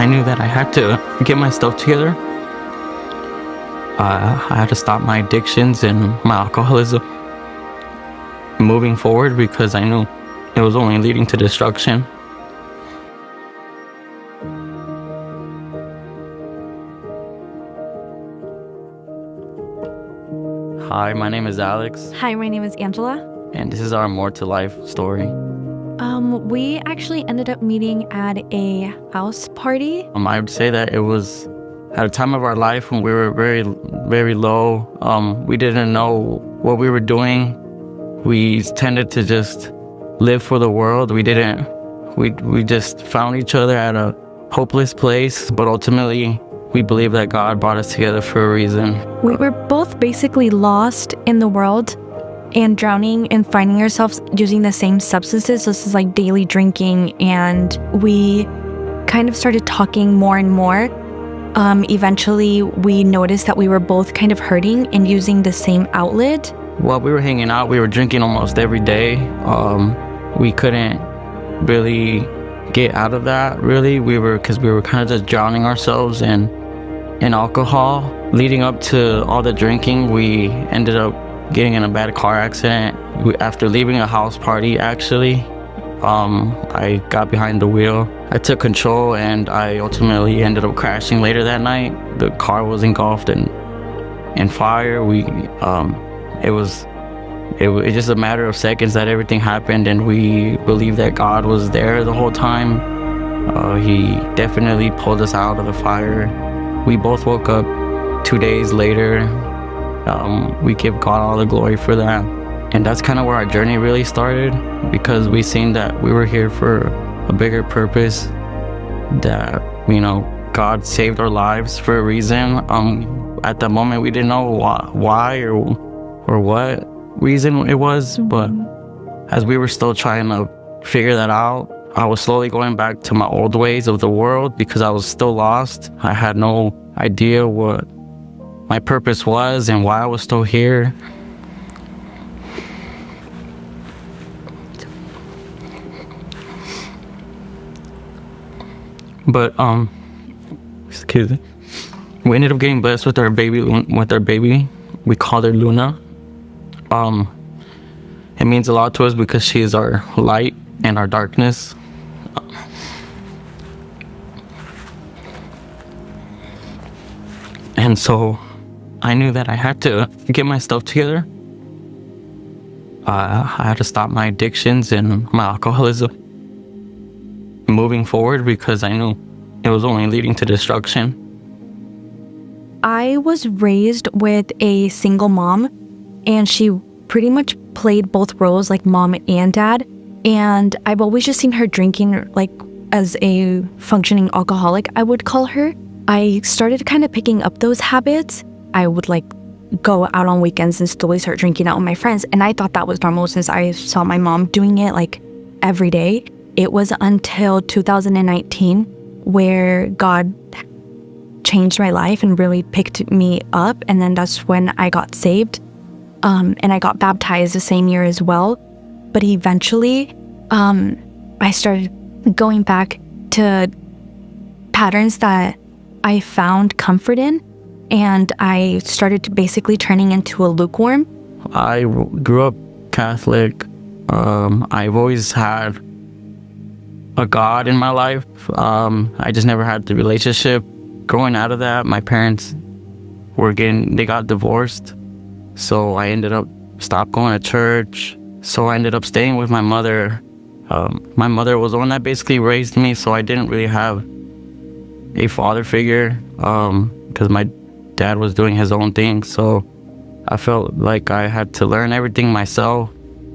knew that I had to get my stuff together. I had to stop my addictions and my alcoholism moving forward because I knew it was only leading to destruction. Hi, my name is Alex. Hi, my name is Angela. And this is our More to Life story. We actually ended up meeting at a house party. I would say that it was at a time of our life when we were very, very low. We didn't know what we were doing. We tended to just live for the world. We just found each other at a hopeless place, but ultimately we believe that God brought us together for a reason. We were both basically lost in the world and drowning and finding ourselves using the same substances. This is like daily drinking, and we kind of started talking more and more. Eventually, we noticed that we were both kind of hurting and using the same outlet. While we were hanging out, we were drinking almost every day. We couldn't really get out of that, really. Because we were kind of just drowning ourselves in alcohol. Leading up to all the drinking, we ended up getting in a bad car accident. After leaving a house party, actually, I got behind the wheel. I took control, and I ultimately ended up crashing later that night. The car was engulfed in fire. It was just a matter of seconds that everything happened, and we believe that God was there the whole time. He definitely pulled us out of the fire. We both woke up 2 days later. We give God all the glory for that. And that's kind of where our journey really started, because we seen that we were here for a bigger purpose, that, God saved our lives for a reason. At the moment, we didn't know why or what reason it was, but as we were still trying to figure that out, I was slowly going back to my old ways of the world because I was still lost. I had no idea what my purpose was and why I was still here. But excuse me. We ended up getting blessed with our baby. We called her Luna. It means a lot to us because she is our light and our darkness. And so I knew that I had to get my stuff together. I had to stop my addictions and my alcoholism moving forward because I knew it was only leading to destruction. I was raised with a single mom, and she pretty much played both roles, like mom and dad. And I've always just seen her drinking, like as a functioning alcoholic, I would call her. I started kind of picking up those habits. I would go out on weekends and slowly start drinking out with my friends. And I thought that was normal since I saw my mom doing it every day. It was until 2019 where God changed my life and really picked me up. And then that's when I got saved. And I got baptized the same year as well. But eventually, I started going back to patterns that I found comfort in. And I started to basically turning into a lukewarm. I grew up Catholic. I've always had a God in my life. I just never had the relationship. Growing out of that, my parents they got divorced. So I ended up stopped going to church. So I ended up staying with my mother. My mother was the one that basically raised me, so I didn't really have a father figure because my dad was doing his own thing. So I felt like I had to learn everything myself.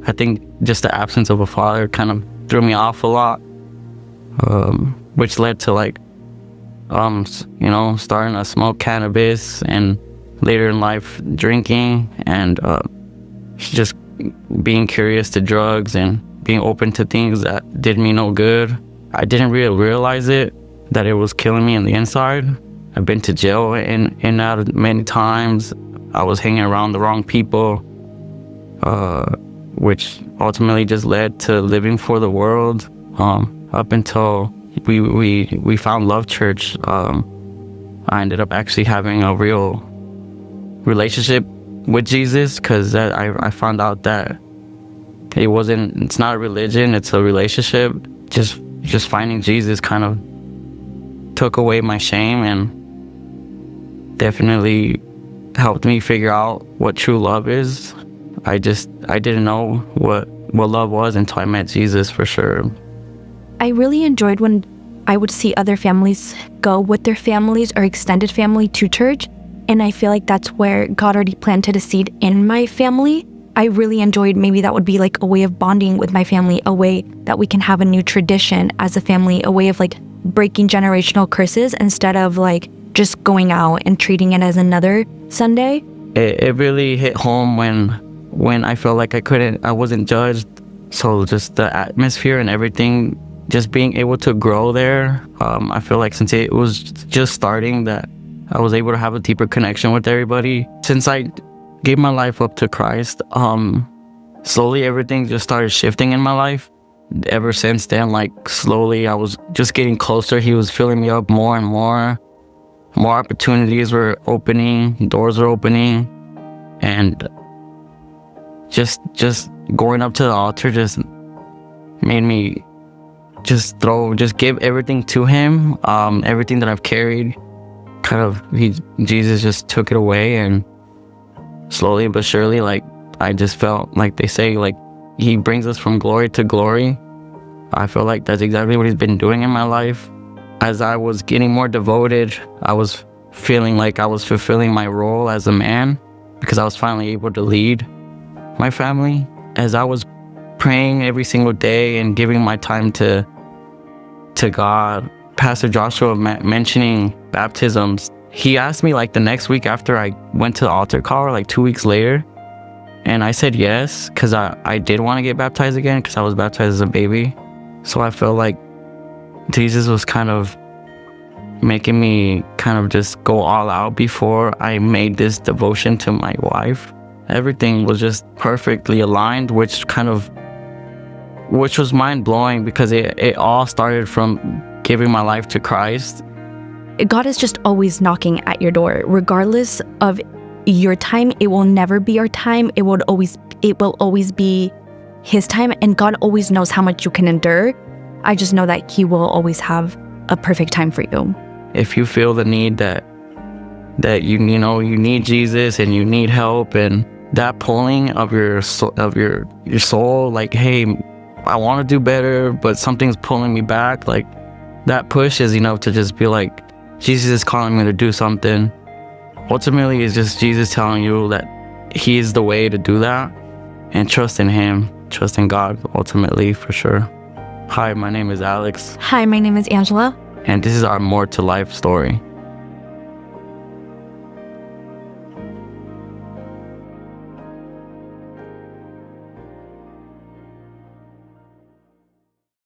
I think just the absence of a father kind of threw me off a lot, which led to starting to smoke cannabis, and later in life drinking, and just being curious to drugs and being open to things that did me no good. I didn't really realize that it was killing me on the inside. I've been to jail in and out many times. I was hanging around the wrong people, which ultimately just led to living for the world, up until we found Love Church. I ended up actually having a real relationship with Jesus, because I found out that it's not a religion, it's a relationship. Just finding Jesus kind of took away my shame and definitely helped me figure out what true love is. I didn't know what love was until I met Jesus, for sure. I really enjoyed when I would see other families go with their families or extended family to church, and I feel like that's where God already planted a seed in my family. I really enjoyed, maybe that would be like a way of bonding with my family, a way that we can have a new tradition as a family, a way of like breaking generational curses instead of like just going out and treating it as another Sunday. It really hit home when I felt like I wasn't judged. So just the atmosphere and everything, just being able to grow there. I feel like since it was just starting, that I was able to have a deeper connection with everybody. Since I gave my life up to Christ, slowly everything just started shifting in my life. Ever since then, like slowly I was just getting closer. He was filling me up more and more. More opportunities were opening, doors were opening, and just going up to the altar just made me just give everything to him. Everything that I've carried, Jesus just took it away, and slowly but surely, like, I just felt like they say, like, he brings us from glory to glory. I feel like that's exactly what he's been doing in my life. As I was getting more devoted, I was feeling like I was fulfilling my role as a man, because I was finally able to lead my family. As I was praying every single day and giving my time to God, Pastor Joshua mentioning baptisms, he asked me like the next week after I went to the altar call, or like 2 weeks later, and I said yes, because I did want to get baptized again, because I was baptized as a baby. So I felt like Jesus was kind of making me kind of just go all out before I made this devotion to my wife. Everything was just perfectly aligned, which was mind-blowing, because it all started from giving my life to Christ. God is just always knocking at your door. Regardless of your time, it will never be our time. It will always be his time, and God always knows how much you can endure. I just know that he will always have a perfect time for you. If you feel the need that you need Jesus and you need help, and that pulling of your soul, like, hey, I want to do better, but something's pulling me back, like, that push is enough to just be like, Jesus is calling me to do something. Ultimately, it's just Jesus telling you that he is the way to do that, and trust in him, trust in God, ultimately, for sure. Hi, my name is Alex. Hi, my name is Angela. And this is our More to Life story.